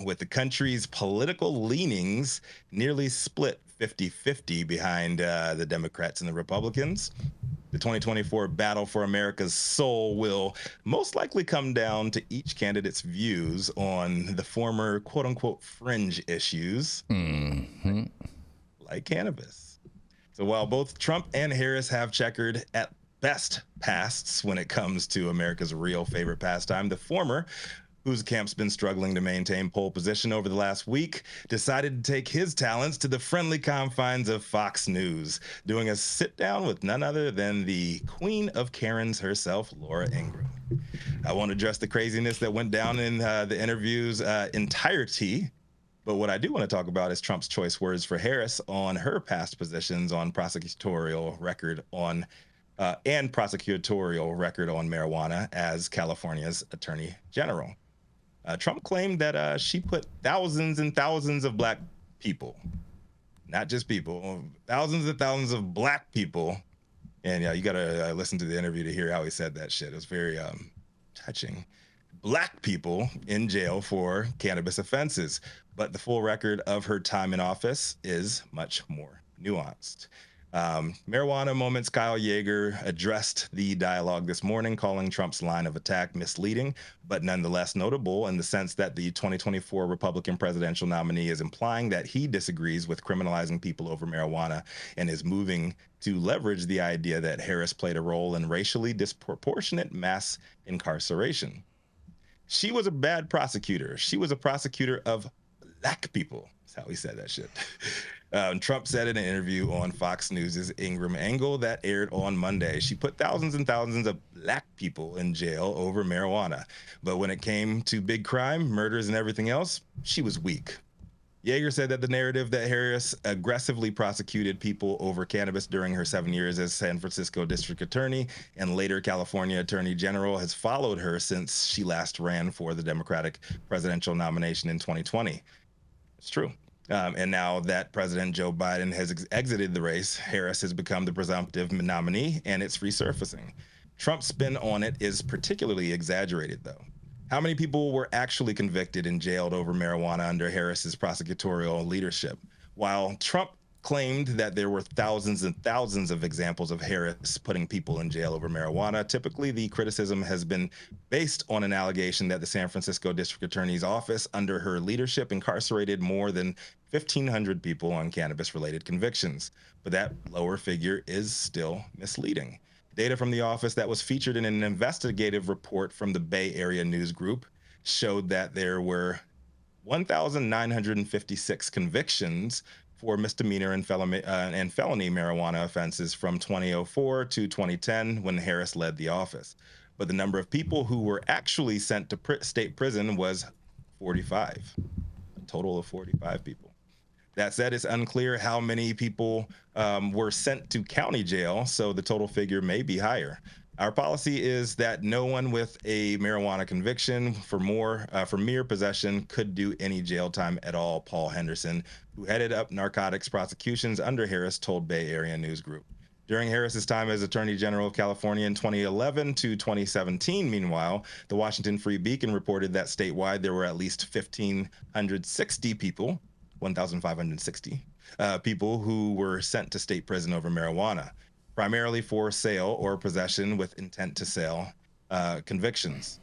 with the country's political leanings nearly split 50-50 behind the Democrats and the Republicans. The 2024 battle for America's soul will most likely come down to each candidate's views on the former quote unquote fringe issues like cannabis. So while both Trump and Harris have checkered at best pasts when it comes to America's real favorite pastime, the former, whose camp's been struggling to maintain pole position over the last week, decided to take his talents to the friendly confines of Fox News, doing a sit down with none other than the queen of Karens herself, Laura Ingraham. I won't address the craziness that went down in the interview's entirety, but what I do want to talk about is Trump's choice words for Harris on her past positions on prosecutorial record on and prosecutorial record on marijuana as California's Attorney General. Trump claimed that she put thousands and thousands of black people, not just people, thousands and thousands of black people. And yeah, you got to listen to the interview to hear how he said that shit. It was very touching. Black people in jail for cannabis offenses. But the full record of her time in office is much more nuanced. Marijuana Moments Kyle Yeager addressed the dialogue this morning, calling Trump's line of attack misleading, but nonetheless notable in the sense that the 2024 Republican presidential nominee is implying that he disagrees with criminalizing people over marijuana and is moving to leverage the idea that Harris played a role in racially disproportionate mass incarceration. She was a bad prosecutor. She was a prosecutor of black people. That's how he said that shit. Trump said in an interview on Fox News' Ingraham Angle that aired on Monday, she put thousands and thousands of black people in jail over marijuana. But when it came to big crime, murders, and everything else, she was weak. Yeager said that the narrative that Harris aggressively prosecuted people over cannabis during her 7 years as San Francisco District Attorney and later California Attorney General has followed her since she last ran for the Democratic presidential nomination in 2020. It's true. And now that President Joe Biden has exited the race, Harris has become the presumptive nominee, and it's resurfacing. Trump's spin on it is particularly exaggerated, though. How many people were actually convicted and jailed over marijuana under Harris's prosecutorial leadership? While Trump claimed that there were thousands and thousands of examples of Harris putting people in jail over marijuana, typically the criticism has been based on an allegation that the San Francisco District Attorney's office under her leadership incarcerated more than 1,500 people on cannabis-related convictions. But that lower figure is still misleading. Data from the office that was featured in an investigative report from the Bay Area News Group showed that there were 1,956 convictions for misdemeanor and felony marijuana offenses from 2004 to 2010 when Harris led the office. But the number of people who were actually sent to state prison was 45, a total of 45 people. That said, it's unclear how many people were sent to county jail, so the total figure may be higher. Our policy is that no one with a marijuana conviction for mere possession could do any jail time at all, Paul Henderson, who headed up narcotics prosecutions under Harris, told Bay Area News Group. During Harris's time as Attorney General of California in 2011 to 2017, meanwhile, the Washington Free Beacon reported that statewide there were at least 1,560 people, 1,560 people who were sent to state prison over marijuana, primarily for sale or possession with intent to sell convictions.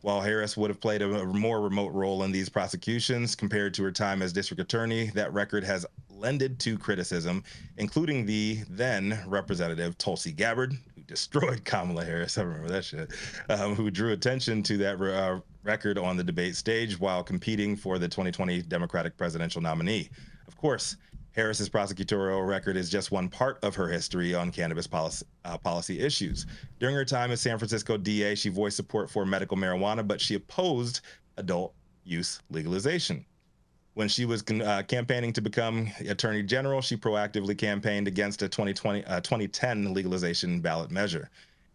While Harris would have played a more remote role in these prosecutions compared to her time as district attorney, that record has lended to criticism, including the then Representative Tulsi Gabbard, who destroyed Kamala Harris, I remember that shit, who drew attention to that record on the debate stage while competing for the 2020 Democratic presidential nominee. Of course, Harris's prosecutorial record is just one part of her history on cannabis policy issues. During her time as San Francisco DA, she voiced support for medical marijuana, but she opposed adult use legalization. When she was campaigning to become Attorney General, she proactively campaigned against a 2010 legalization ballot measure.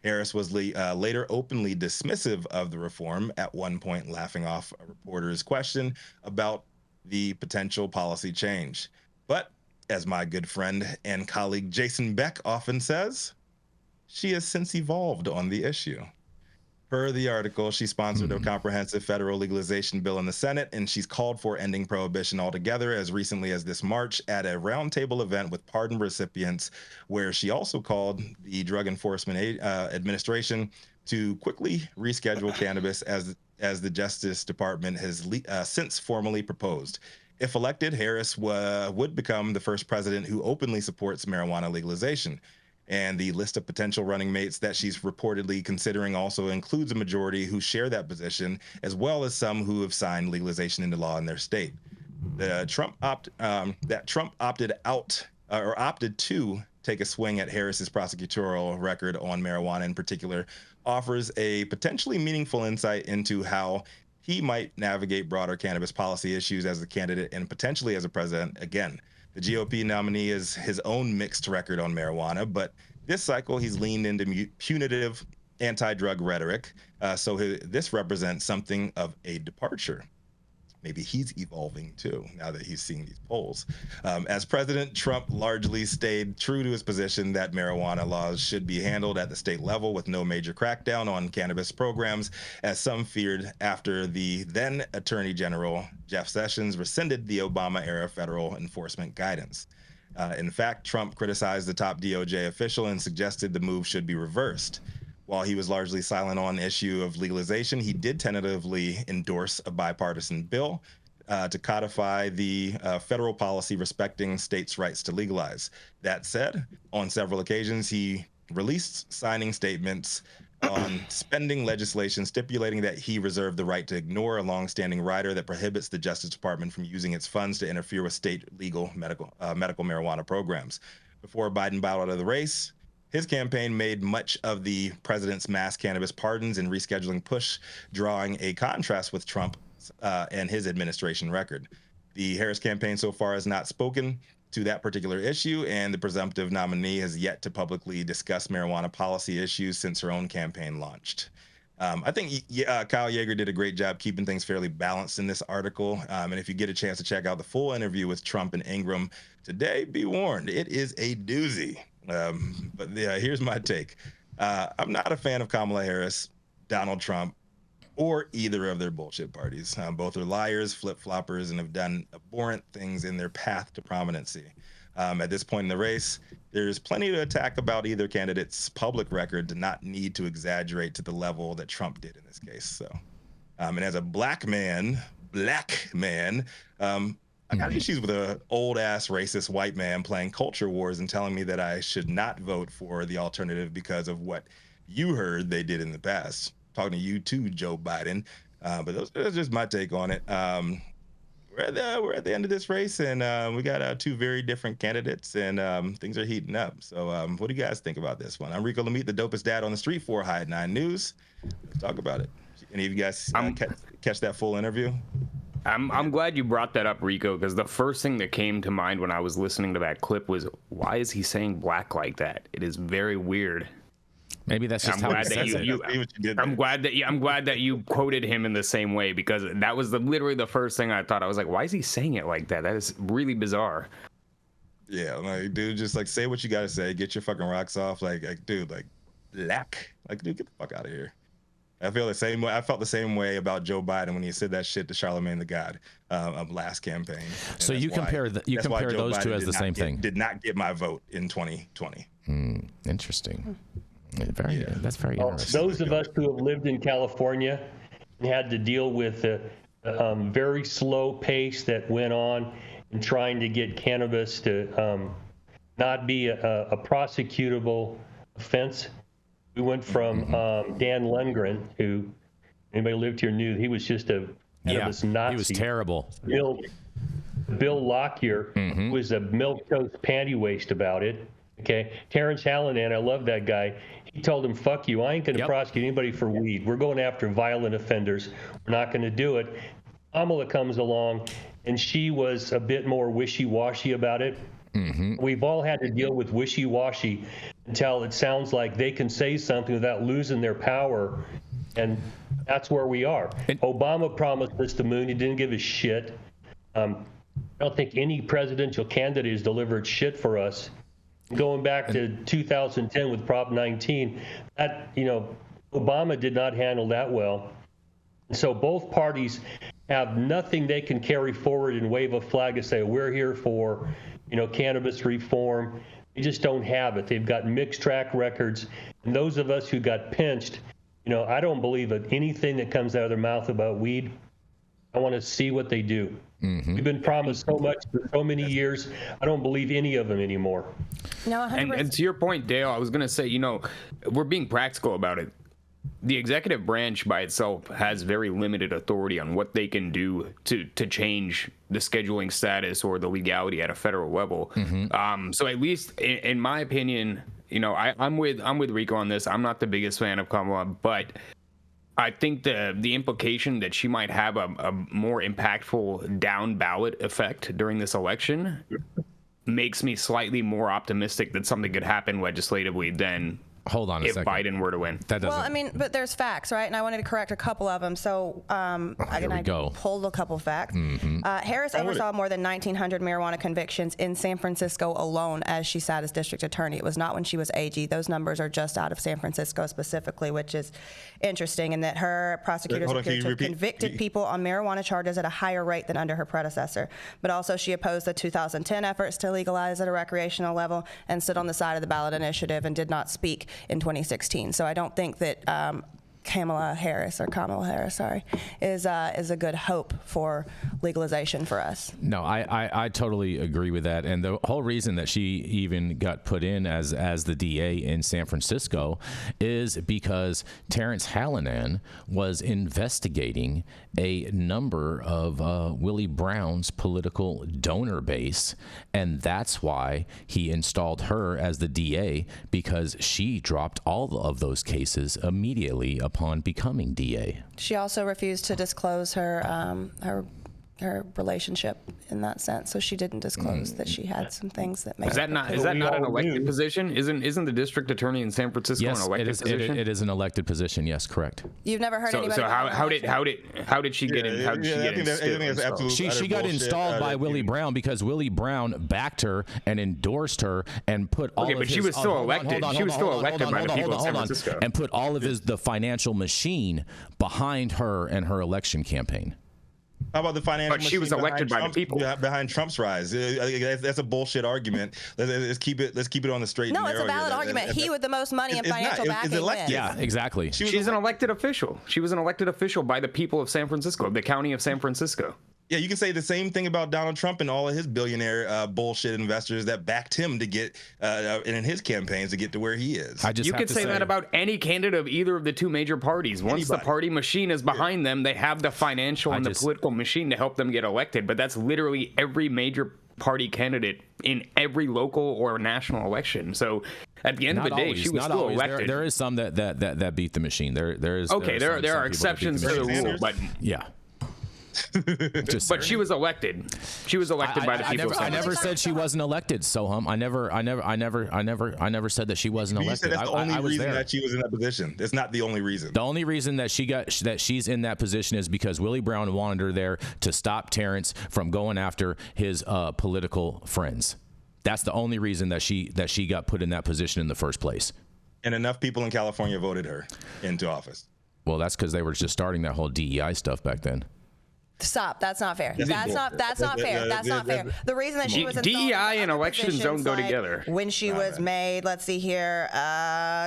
Harris was later openly dismissive of the reform, at one point laughing off a reporter's question about the potential policy change. But as my good friend and colleague Jason Beck often says, she has since evolved on the issue. Per the article, she sponsored a comprehensive federal legalization bill in the Senate, and she's called for ending prohibition altogether as recently as this March at a roundtable event with pardon recipients, where she also called the Drug Enforcement Administration to quickly reschedule cannabis as the Justice Department has since formally proposed. If elected, Harris would become the first president who openly supports marijuana legalization. And the list of potential running mates that she's reportedly considering also includes a majority who share that position, as well as some who have signed legalization into law in their state. Trump opted out or opted to take a swing at Harris's prosecutorial record on marijuana in particular, offers a potentially meaningful insight into how he might navigate broader cannabis policy issues as a candidate and potentially as a president again. The GOP nominee has his own mixed record on marijuana, but this cycle he's leaned into punitive anti-drug rhetoric, so this represents something of a departure. Maybe he's evolving too, now that he's seeing these polls. As president, Trump largely stayed true to his position that marijuana laws should be handled at the state level with no major crackdown on cannabis programs, as some feared after the then Attorney General Jeff Sessions rescinded the Obama-era federal enforcement guidance. In fact, Trump criticized the top DOJ official and suggested the move should be reversed. While he was largely silent on the issue of legalization, he did tentatively endorse a bipartisan bill to codify the federal policy respecting states' rights to legalize. That said, on several occasions, he released signing statements on spending legislation stipulating that he reserved the right to ignore a longstanding rider that prohibits the Justice Department from using its funds to interfere with state legal medical marijuana programs. Before Biden bowed out of the race, his campaign made much of the president's mass cannabis pardons and rescheduling push, drawing a contrast with Trump and his administration record. The Harris campaign so far has not spoken to that particular issue, and the presumptive nominee has yet to publicly discuss marijuana policy issues since her own campaign launched. I think Kyle Yeager did a great job keeping things fairly balanced in this article. And if you get a chance to check out the full interview with Trump and Ingram today, be warned, it is a doozy. But yeah, here's my take. I'm not a fan of Kamala Harris, Donald Trump, or either of their bullshit parties. Both are liars, flip-floppers, and have done abhorrent things in their path to prominency. At this point in the race, there's plenty to attack about either candidate's public record to not need to exaggerate to the level that Trump did in this case. So, and as a black man, I got issues with an old-ass racist white man playing culture wars and telling me that I should not vote for the alternative because of what you heard they did in the past. Talking to you too, Joe Biden. But that's just my take on it. We're at the end of this race, and we got two very different candidates, and things are heating up. So what do you guys think about this one? I'm Rico Lamitte, the dopest dad on the street for High 9 News. Let's talk about it. Any of you guys catch that full interview? I'm glad you brought that up, Rico, because the first thing that came to mind when I was listening to that clip was, why is he saying black like that? It is very weird. Maybe that's just how he says it. I'm glad that you quoted him in the same way, because that was literally the first thing I thought. I was like, why is he saying it like that? That is really bizarre. Yeah, like, dude, just like say what you gotta say, get your fucking rocks off, like dude, like black, like dude, get the fuck out of here. I feel the same way. I felt the same way about Joe Biden when he said that shit to Charlemagne the God of last campaign. And so you compare those two as the same thing. Did not get my vote in 2020. Interesting. That's very interesting. Those of us who have lived in California and had to deal with the very slow pace that went on in trying to get cannabis to not be a prosecutable offense. We went from Dan Lundgren, who anybody lived here knew he was just a cannabis Nazi. He was terrible. Bill Lockyer was a milquetoast panty waist about it. Okay, Terrence Hallinan, I love that guy. He told him, "Fuck you! I ain't going to prosecute anybody for weed. We're going after violent offenders. We're not going to do it." Kamala comes along, and she was a bit more wishy-washy about it. We've all had to deal with wishy-washy until it sounds like they can say something without losing their power, and that's where we are. Obama promised us the moon. He didn't give a shit. I don't think any presidential candidate has delivered shit for us. Going back to 2010 with Prop 19, that, Obama did not handle that well. So both parties have nothing they can carry forward and wave a flag and say, we're here for, cannabis reform. They just don't have it. They've got mixed track records. And those of us who got pinched, I don't believe anything that comes out of their mouth about weed. I want to see what they do. Mm-hmm. We've been promised so much for so many years. I don't believe any of them anymore. No, and to your point, Dale, I was going to say, we're being practical about it. The executive branch by itself has very limited authority on what they can do to change the scheduling status or the legality at a federal level. Mm-hmm. So at least in my opinion, I'm with Rico on this. I'm not the biggest fan of Kamala, but I think the implication that she might have a more impactful down ballot effect during this election makes me slightly more optimistic that something could happen legislatively than hold on a second. Biden were to win. Well, I mean, but there's facts, right? And I wanted to correct a couple of them. So I pulled a couple facts. Mm-hmm. Harris oversaw more than 1,900 marijuana convictions in San Francisco alone as she sat as district attorney. It was not when she was AG. Those numbers are just out of San Francisco specifically, which is interesting, in that her prosecutors appear to have convicted people on marijuana charges at a higher rate than under her predecessor. But also she opposed the 2010 efforts to legalize at a recreational level and stood on the side of the ballot initiative and did not speak in 2016. So I don't think that Kamala Harris, is a good hope for legalization for us. No, I totally agree with that. And the whole reason that she even got put in as the DA in San Francisco is because Terrence Hallinan was investigating a number of Willie Brown's political donor base, and that's why he installed her as the DA, because she dropped all of those cases immediately upon becoming DA. She also refused to disclose her relationship in that sense, so she didn't disclose that she had some things that made. Is that not an elected position? Isn't the district attorney in San Francisco an elected position? It is an elected position. Yes, correct. You've never heard anybody. So how did she get in? How did she get installed? She got installed by Willie Brown because Willie Brown backed her and endorsed her and put all of his. Okay, but she was still elected. She was still elected by the people of San Francisco. And put all of the financial machine behind her and her election campaign. How about the financial? But she was elected by the people behind Trump's rise. That's a bullshit argument. Let's keep it on the straight. No, it's a valid argument. He with the most money and financial backing wins. Yeah, exactly. She's an elected official. She was an elected official by the people of San Francisco, the county of San Francisco. Yeah, you can say the same thing about Donald Trump and all of his billionaire bullshit investors that backed him to get in his campaigns to get to where he is. You could say that about any candidate of either of the two major parties. Once the party machine is behind them, they have the financial and the political machine to help them get elected. But that's literally every major party candidate in every local or national election. So at the end of the day, she was still elected. There is some that beat the machine. There are exceptions to the rule, but yeah. But she was elected. She was elected by the people. I never said she wasn't elected, Sohum. I never said that she wasn't elected. You said that's the only reason that she was in that position. It's not the only reason. The only reason that she's in that position is because Willie Brown wanted her there to stop Terrence from going after his political friends. That's the only reason that she got put in that position in the first place. And enough people in California voted her into office. Well, that's because they were just starting that whole DEI stuff back then. Stop. That's not fair. That's not fair. That's not fair. The reason that she was DEI and elections don't go together. When she was made, let's see here,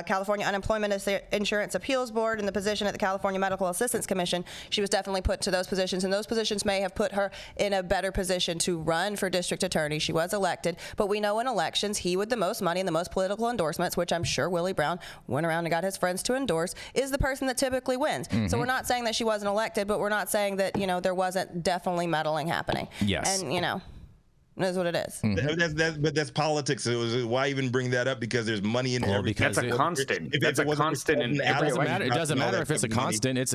California Unemployment Insurance Appeals Board, in the position at the California Medical Assistance Commission, she was definitely put to those positions, and those positions may have put her in a better position to run for district attorney. She was elected, but we know in elections, he with the most money and the most political endorsements, which I'm sure Willie Brown went around and got his friends to endorse, is the person that typically wins. Mm-hmm. So we're not saying that she wasn't elected, but we're not saying that, there wasn't definitely meddling happening. Yes. And, it is what it is. Mm-hmm. But that's politics. Why even bring that up? Because there's money in every. That's a constant. That's a constant in every election. It doesn't matter if it's a constant. It's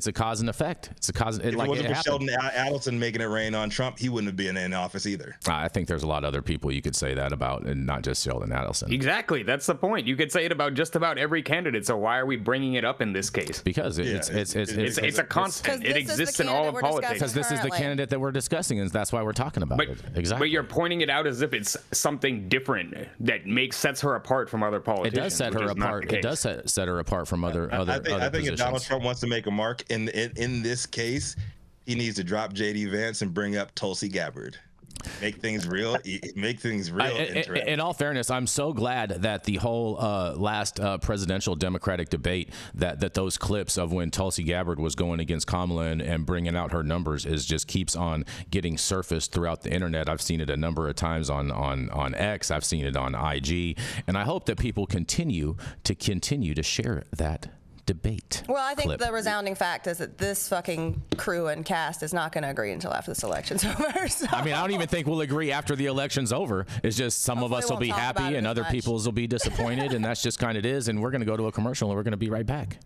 a cause and effect. It's a cause. If it wasn't for Sheldon Adelson making it rain on Trump, he wouldn't have been in office either. I think there's a lot of other people you could say that about, and not just Sheldon Adelson. Exactly. That's the point. You could say it about just about every candidate. So why are we bringing it up in this case? Because it's a constant. It exists in all of politics. Because this is the candidate that we're discussing, and That's why we're talking about it. Exactly. But you're pointing it out as if it's something different that sets her apart from other politicians. It does set her apart. It does set her apart from other I think positions. if Donald Trump wants to make a mark in this case, he needs to drop J.D. Vance and bring up Tulsi Gabbard. Make things real. Interesting. In all fairness, I'm so glad that the whole last presidential Democratic debate, that those clips of when Tulsi Gabbard was going against Kamala and bringing out her numbers just keeps on getting surfaced throughout the internet. I've seen it a number of times on X. I've seen it on IG, and I hope that people continue to share that debate. Well, I think the resounding fact is that this fucking crew and cast is not going to agree until after this election's over. So. I mean, I don't even think we'll agree after the election's over. It's just some of us will be happy and other people's will be disappointed, and that's just kind of it is. And we're going to go to a commercial, and we're going to be right back.